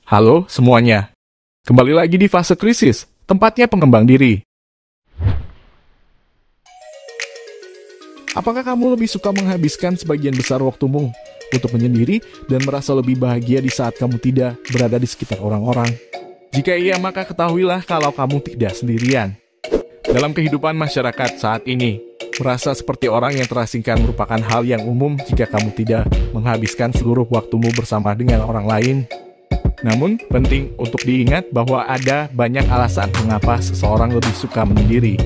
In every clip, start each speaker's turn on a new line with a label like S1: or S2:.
S1: Halo semuanya, kembali lagi di fase krisis, tempatnya pengembang diri. Apakah kamu lebih suka menghabiskan sebagian besar waktumu untuk menyendiri dan merasa lebih bahagia di saat kamu tidak berada di sekitar orang-orang? Jika iya, maka ketahuilah kalau kamu tidak sendirian. Dalam kehidupan masyarakat saat ini, merasa seperti orang yang terasingkan merupakan hal yang umum jika kamu tidak menghabiskan seluruh waktumu bersama dengan orang lain. Namun, penting untuk diingat bahwa ada banyak alasan mengapa seseorang lebih suka menyendiri.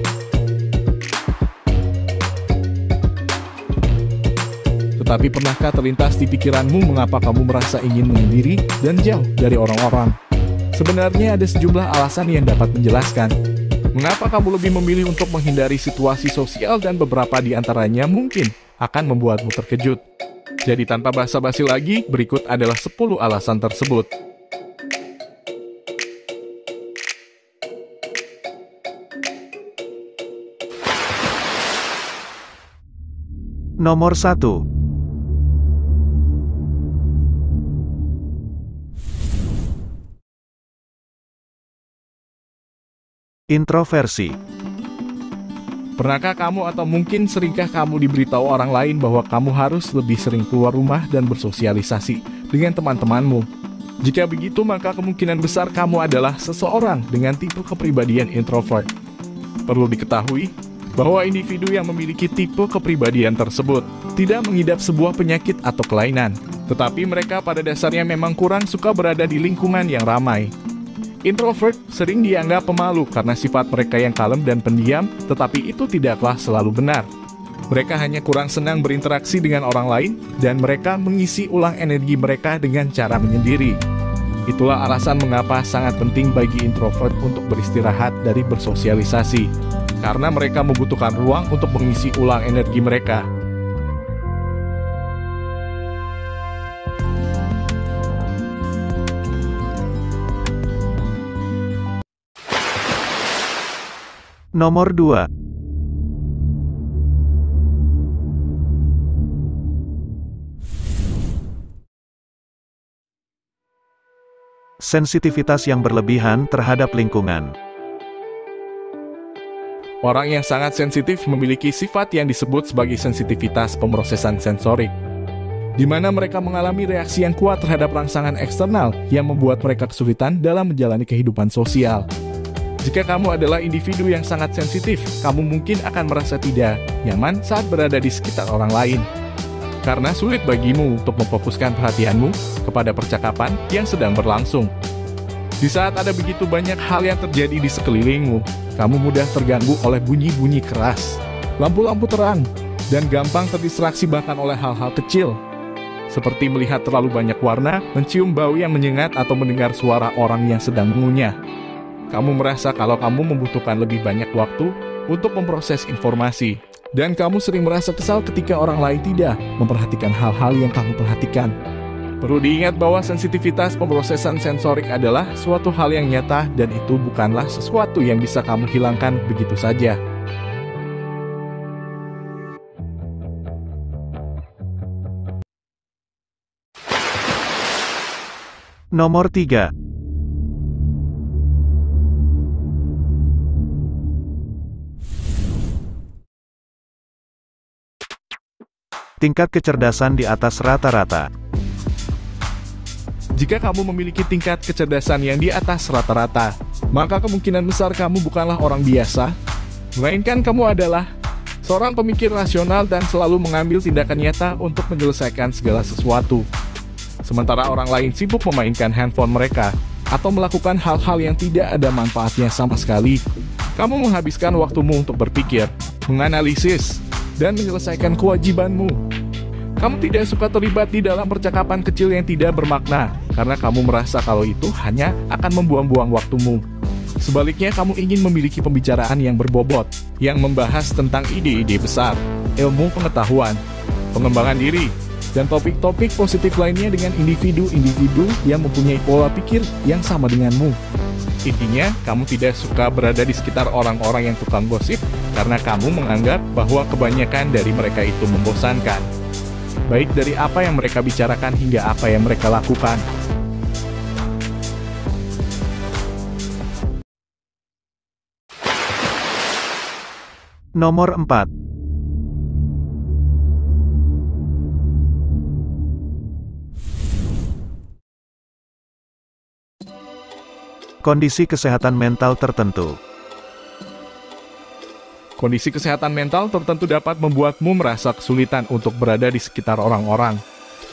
S1: Tetapi pernahkah terlintas di pikiranmu mengapa kamu merasa ingin menyendiri dan jauh dari orang-orang? Sebenarnya ada sejumlah alasan yang dapat menjelaskan mengapa kamu lebih memilih untuk menghindari situasi sosial, dan beberapa di antaranya mungkin akan membuatmu terkejut. Jadi tanpa basa-basi lagi, berikut adalah 10 alasan tersebut.
S2: Nomor 1. Introversi.
S1: Pernahkah kamu atau mungkin seringkah kamu diberitahu orang lain bahwa kamu harus lebih sering keluar rumah dan bersosialisasi dengan teman-temanmu? Jika begitu, maka kemungkinan besar kamu adalah seseorang dengan tipe kepribadian introvert. Perlu diketahui bahwa individu yang memiliki tipe kepribadian tersebut tidak mengidap sebuah penyakit atau kelainan, tetapi mereka pada dasarnya memang kurang suka berada di lingkungan yang ramai. Introvert sering dianggap pemalu karena sifat mereka yang kalem dan pendiam, tetapi itu tidaklah selalu benar. Mereka hanya kurang senang berinteraksi dengan orang lain, dan mereka mengisi ulang energi mereka dengan cara menyendiri. Itulah alasan mengapa sangat penting bagi introvert untuk beristirahat dari bersosialisasi, karena mereka membutuhkan ruang untuk mengisi ulang energi mereka.
S2: Nomor 2. Sensitivitas yang berlebihan terhadap lingkungan.
S1: Orang yang sangat sensitif memiliki sifat yang disebut sebagai sensitivitas pemrosesan sensorik, di mana mereka mengalami reaksi yang kuat terhadap rangsangan eksternal yang membuat mereka kesulitan dalam menjalani kehidupan sosial. Jika kamu adalah individu yang sangat sensitif, kamu mungkin akan merasa tidak nyaman saat berada di sekitar orang lain, karena sulit bagimu untuk memfokuskan perhatianmu kepada percakapan yang sedang berlangsung. Di saat ada begitu banyak hal yang terjadi di sekelilingmu, kamu mudah terganggu oleh bunyi-bunyi keras, lampu-lampu terang, dan gampang terdistraksi bahkan oleh hal-hal kecil, seperti melihat terlalu banyak warna, mencium bau yang menyengat, atau mendengar suara orang yang sedang mengunyah. Kamu merasa kalau kamu membutuhkan lebih banyak waktu untuk memproses informasi, dan kamu sering merasa kesal ketika orang lain tidak memperhatikan hal-hal yang kamu perhatikan. Perlu diingat bahwa sensitivitas pemrosesan sensorik adalah suatu hal yang nyata, dan itu bukanlah sesuatu yang bisa kamu hilangkan begitu saja.
S2: Nomor 3. Tingkat kecerdasan di atas rata-rata.
S1: Jika kamu memiliki tingkat kecerdasan yang di atas rata-rata, maka kemungkinan besar kamu bukanlah orang biasa, melainkan kamu adalah seorang pemikir rasional dan selalu mengambil tindakan nyata untuk menyelesaikan segala sesuatu. Sementara orang lain sibuk memainkan handphone mereka atau melakukan hal-hal yang tidak ada manfaatnya sama sekali, kamu menghabiskan waktumu untuk berpikir, menganalisis, dan menyelesaikan kewajibanmu. Kamu tidak suka terlibat di dalam percakapan kecil yang tidak bermakna, karena kamu merasa kalau itu hanya akan membuang-buang waktumu. Sebaliknya, kamu ingin memiliki pembicaraan yang berbobot, yang membahas tentang ide-ide besar, ilmu pengetahuan, pengembangan diri, dan topik-topik positif lainnya dengan individu-individu yang mempunyai pola pikir yang sama denganmu. Intinya, kamu tidak suka berada di sekitar orang-orang yang tukang gosip, karena kamu menganggap bahwa kebanyakan dari mereka itu membosankan, baik dari apa yang mereka bicarakan hingga apa yang mereka lakukan.
S2: Nomor 4. Kondisi kesehatan mental tertentu.
S1: Kondisi kesehatan mental tertentu dapat membuatmu merasa kesulitan untuk berada di sekitar orang-orang.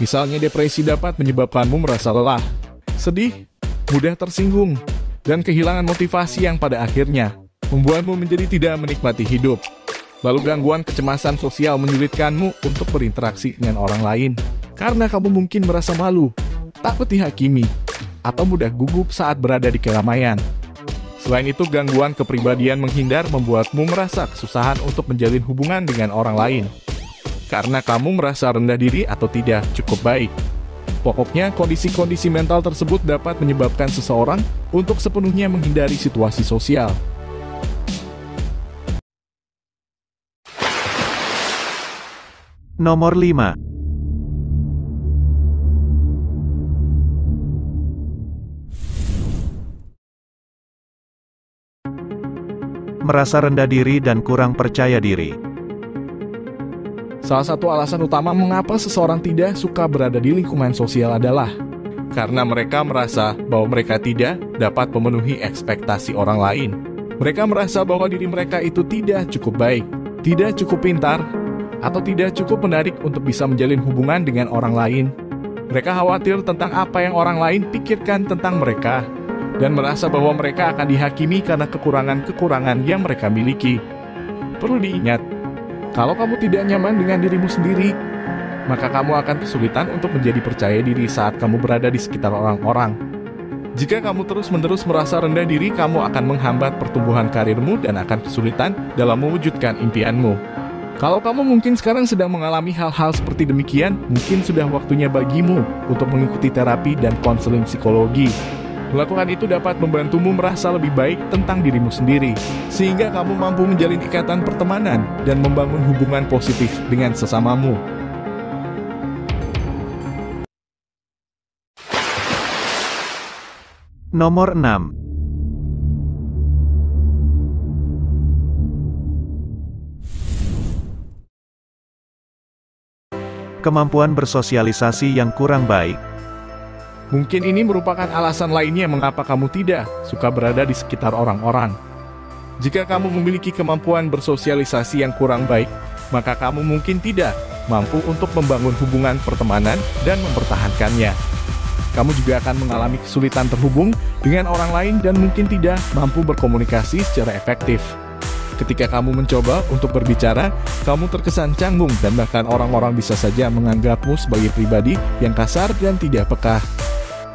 S1: Misalnya depresi dapat menyebabkanmu merasa lelah, sedih, mudah tersinggung, dan kehilangan motivasi yang pada akhirnya membuatmu menjadi tidak menikmati hidup. Lalu gangguan kecemasan sosial menyulitkanmu untuk berinteraksi dengan orang lain, karena kamu mungkin merasa malu, takut dihakimi, atau mudah gugup saat berada di keramaian. Selain itu, gangguan kepribadian menghindar membuatmu merasa kesusahan untuk menjalin hubungan dengan orang lain, karena kamu merasa rendah diri atau tidak cukup baik. Pokoknya, kondisi-kondisi mental tersebut dapat menyebabkan seseorang untuk sepenuhnya menghindari situasi sosial.
S2: Nomor 5. Merasa rendah diri dan kurang percaya diri.
S1: Salah satu alasan utama mengapa seseorang tidak suka berada di lingkungan sosial adalah karena mereka merasa bahwa mereka tidak dapat memenuhi ekspektasi orang lain. Mereka merasa bahwa diri mereka itu tidak cukup baik, tidak cukup pintar, atau tidak cukup menarik untuk bisa menjalin hubungan dengan orang lain. Mereka khawatir tentang apa yang orang lain pikirkan tentang mereka, dan merasa bahwa mereka akan dihakimi karena kekurangan-kekurangan yang mereka miliki. Perlu diingat, kalau kamu tidak nyaman dengan dirimu sendiri, maka kamu akan kesulitan untuk menjadi percaya diri saat kamu berada di sekitar orang-orang. Jika kamu terus-menerus merasa rendah diri, kamu akan menghambat pertumbuhan karirmu dan akan kesulitan dalam mewujudkan impianmu. Kalau kamu mungkin sekarang sedang mengalami hal-hal seperti demikian, mungkin sudah waktunya bagimu untuk mengikuti terapi dan konseling psikologi. Melakukan itu dapat membantumu merasa lebih baik tentang dirimu sendiri, sehingga kamu mampu menjalin ikatan pertemanan dan membangun hubungan positif dengan sesamamu.
S2: Nomor 6. Kemampuan bersosialisasi yang kurang baik.
S1: Mungkin ini merupakan alasan lainnya mengapa kamu tidak suka berada di sekitar orang-orang. Jika kamu memiliki kemampuan bersosialisasi yang kurang baik, maka kamu mungkin tidak mampu untuk membangun hubungan pertemanan dan mempertahankannya. Kamu juga akan mengalami kesulitan terhubung dengan orang lain dan mungkin tidak mampu berkomunikasi secara efektif. Ketika kamu mencoba untuk berbicara, kamu terkesan canggung dan bahkan orang-orang bisa saja menganggapmu sebagai pribadi yang kasar dan tidak peka.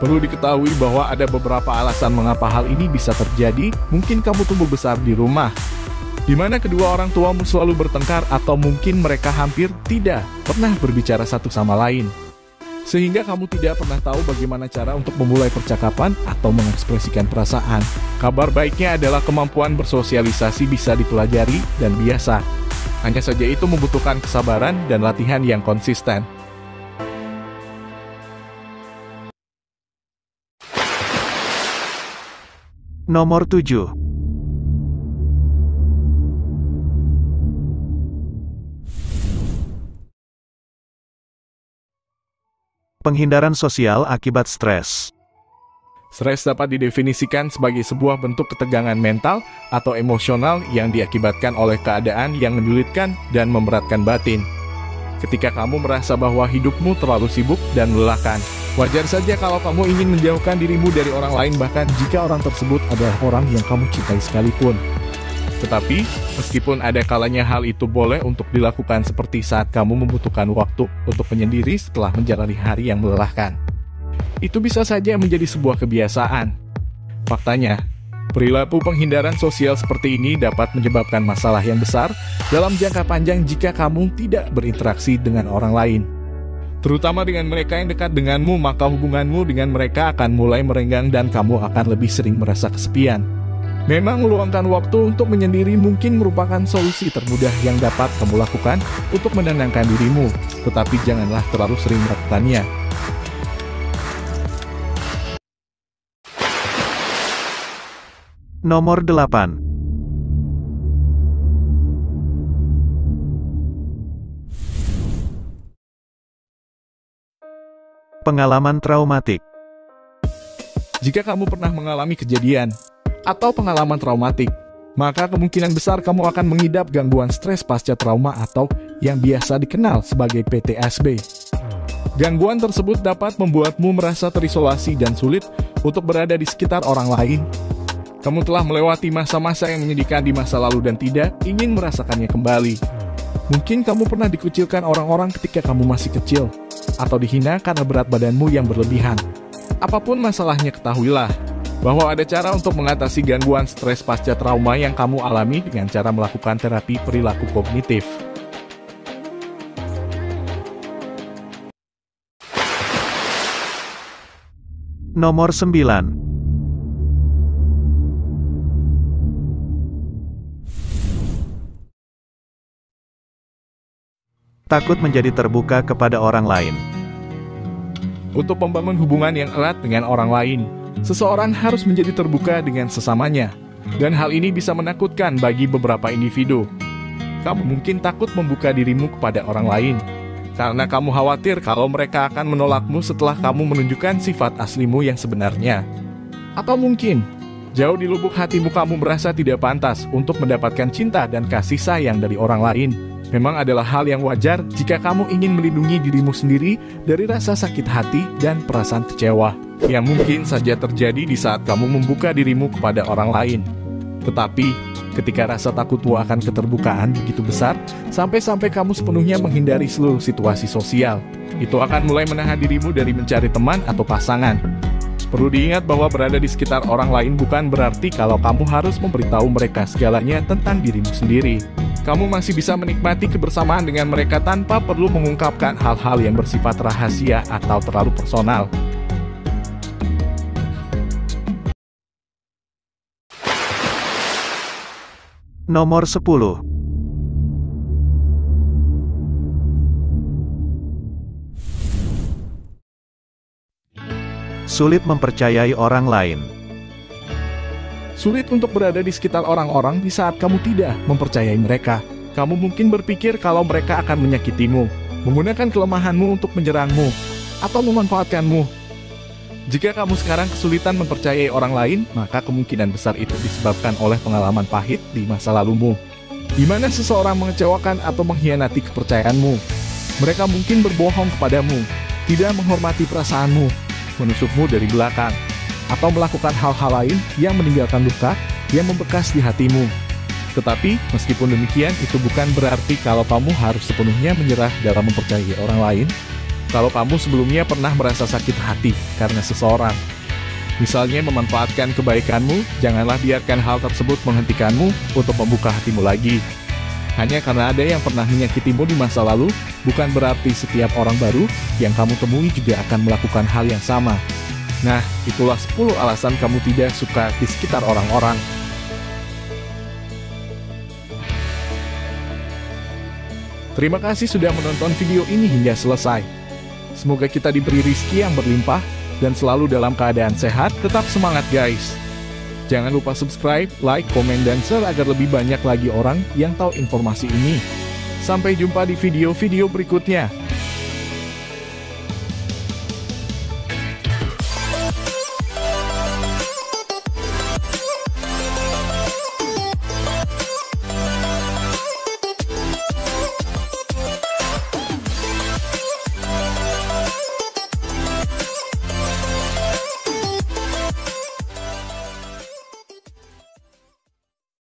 S1: Perlu diketahui bahwa ada beberapa alasan mengapa hal ini bisa terjadi. Mungkin kamu tumbuh besar di rumah, di mana kedua orang tuamu selalu bertengkar atau mungkin mereka hampir tidak pernah berbicara satu sama lain. Sehingga kamu tidak pernah tahu bagaimana cara untuk memulai percakapan atau mengekspresikan perasaan. Kabar baiknya adalah kemampuan bersosialisasi bisa dipelajari dan biasa. Hanya saja itu membutuhkan kesabaran dan latihan yang konsisten.
S2: Nomor 7. Penghindaran sosial akibat stres.
S1: Stres dapat didefinisikan sebagai sebuah bentuk ketegangan mental atau emosional yang diakibatkan oleh keadaan yang menyulitkan dan memberatkan batin. Ketika kamu merasa bahwa hidupmu terlalu sibuk dan melelahkan, wajar saja kalau kamu ingin menjauhkan dirimu dari orang lain, bahkan jika orang tersebut adalah orang yang kamu cintai sekalipun. Tetapi, meskipun ada kalanya hal itu boleh untuk dilakukan seperti saat kamu membutuhkan waktu untuk menyendiri setelah menjalani hari yang melelahkan, itu bisa saja menjadi sebuah kebiasaan. Faktanya, perilaku penghindaran sosial seperti ini dapat menyebabkan masalah yang besar dalam jangka panjang jika kamu tidak berinteraksi dengan orang lain. Terutama dengan mereka yang dekat denganmu, maka hubunganmu dengan mereka akan mulai merenggang dan kamu akan lebih sering merasa kesepian. Memang meluangkan waktu untuk menyendiri mungkin merupakan solusi termudah yang dapat kamu lakukan untuk menenangkan dirimu, tetapi janganlah terlalu sering melakukannya.
S2: Nomor 8. Pengalaman traumatik.
S1: Jika kamu pernah mengalami kejadian atau pengalaman traumatik, maka kemungkinan besar kamu akan mengidap gangguan stres pasca trauma atau yang biasa dikenal sebagai PTSD. Gangguan tersebut dapat membuatmu merasa terisolasi dan sulit untuk berada di sekitar orang lain. Kamu telah melewati masa-masa yang menyedihkan di masa lalu dan tidak ingin merasakannya kembali. Mungkin kamu pernah dikucilkan orang-orang ketika kamu masih kecil, atau dihina karena berat badanmu yang berlebihan. Apapun masalahnya, ketahuilah bahwa ada cara untuk mengatasi gangguan stres pasca trauma yang kamu alami dengan cara melakukan terapi perilaku kognitif.
S2: Nomor 9. Takut menjadi terbuka kepada orang lain.
S1: Untuk membangun hubungan yang erat dengan orang lain, seseorang harus menjadi terbuka dengan sesamanya. Dan hal ini bisa menakutkan bagi beberapa individu. Kamu mungkin takut membuka dirimu kepada orang lain, karena kamu khawatir kalau mereka akan menolakmu setelah kamu menunjukkan sifat aslimu yang sebenarnya. Atau mungkin, jauh di lubuk hatimu kamu merasa tidak pantas untuk mendapatkan cinta dan kasih sayang dari orang lain. Memang adalah hal yang wajar jika kamu ingin melindungi dirimu sendiri dari rasa sakit hati dan perasaan kecewa yang mungkin saja terjadi di saat kamu membuka dirimu kepada orang lain. Tetapi, ketika rasa takutmu akan keterbukaan begitu besar, sampai-sampai kamu sepenuhnya menghindari seluruh situasi sosial, itu akan mulai menahan dirimu dari mencari teman atau pasangan. Perlu diingat bahwa berada di sekitar orang lain bukan berarti kalau kamu harus memberitahu mereka segalanya tentang dirimu sendiri. Kamu masih bisa menikmati kebersamaan dengan mereka tanpa perlu mengungkapkan hal-hal yang bersifat rahasia atau terlalu personal.
S2: Nomor 10. Sulit mempercayai orang lain.
S1: Sulit untuk berada di sekitar orang-orang di saat kamu tidak mempercayai mereka. Kamu mungkin berpikir kalau mereka akan menyakitimu, menggunakan kelemahanmu untuk menyerangmu, atau memanfaatkanmu. Jika kamu sekarang kesulitan mempercayai orang lain, maka kemungkinan besar itu disebabkan oleh pengalaman pahit di masa lalumu, di mana seseorang mengecewakan atau mengkhianati kepercayaanmu. Mereka mungkin berbohong kepadamu, tidak menghormati perasaanmu, menusukmu dari belakang, atau melakukan hal-hal lain yang meninggalkan luka yang membekas di hatimu. Tetapi, meskipun demikian, itu bukan berarti kalau kamu harus sepenuhnya menyerah dalam mempercayai orang lain. Kalau kamu sebelumnya pernah merasa sakit hati karena seseorang, misalnya memanfaatkan kebaikanmu, janganlah biarkan hal tersebut menghentikanmu untuk membuka hatimu lagi. Hanya karena ada yang pernah menyakitimu di masa lalu, bukan berarti setiap orang baru yang kamu temui juga akan melakukan hal yang sama. Nah, itulah 10 alasan kamu tidak suka di sekitar orang-orang. Terima kasih sudah menonton video ini hingga selesai. Semoga kita diberi rezeki yang berlimpah dan selalu dalam keadaan sehat. Tetap semangat guys. Jangan lupa subscribe, like, komen, dan share agar lebih banyak lagi orang yang tahu informasi ini. Sampai jumpa di video-video berikutnya.